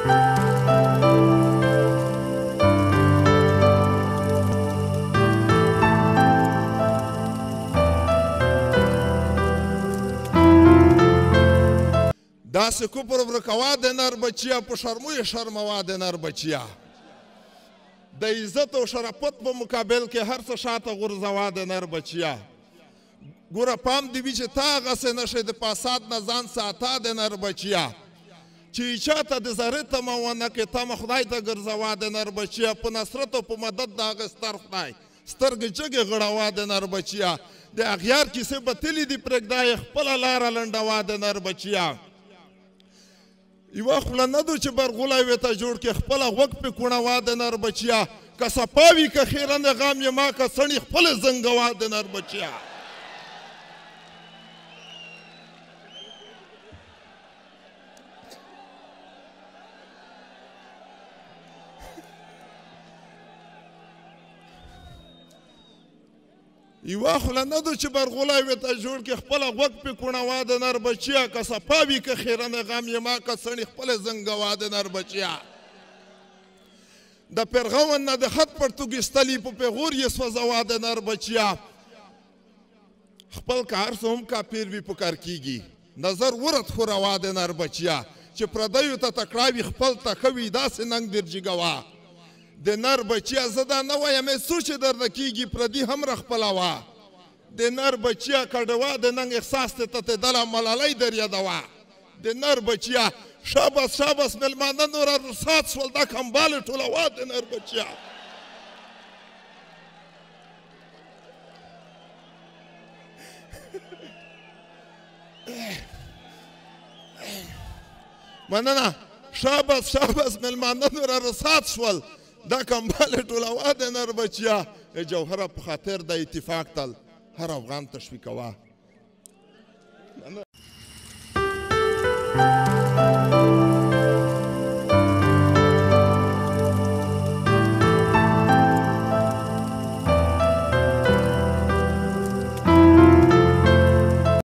داسې کفر ورکوه د نر بچیه په شرمو یې شرموه د نر بچیه د عزت او شرافت په مقابل کې هر څه شاته غورځوه د نر بچیه ګوره پام دې وي چې تا هغسې نشئ د فساد نه ځان ساته د نر بچیه چې چاته د ذرې تمه ونه کړې تمه خدای ته ګرځوه د نر بچیه په نصرت او په مدد د هغه ستر خدای سترګې جګې غړوه د نر بچیه د اغیار کیسې به تلې دي پرېږده یې خپله لاره لنډوه د نر بچیه یوه خوله نه دو چې برغولی وې ته جوړ کې خپله غوږ پې کوڼوه د نر بچیه که صفا وي که خیرن غام یې ما که څڼې خپلې زنګوه د نر بچیه یوه خوله نه دو چې برغولی وې ته جوړ کې خپله غوږ پې کوڼوه د نر بچیه که صفا وي که خیرن غم یې ما که څڼې خپلې زنګوه د نر بچیه د پیرغون نه د خط پرتوګ ایستلي په پیغور یې سوځوه د نر بچیه خپل که هر څه هم کافر وي پکار کېږي نظر ورت خوروه د نر بچیه چې پردیو ته تکړه وي خپل ته ښه وي داسې ننګ در جګوه د نر بچیه زه دا نه وایم څو چې درنه کېږي پردي هم راخپلوه د نر بچیه کډوه د ننګ احساس ته تتېدله ملالۍ در یادوه د نر بچیه شاباس شاباس مېلمانه نور رسات شول دا کمبالې ټولوه د نر بچیه مننه شاباس شاباس مېلمانه نور رسات شول دا کمبالې ټولوه د نر بچیه جوهره په خاطر د اتفاق تل هر افغان تشویقوه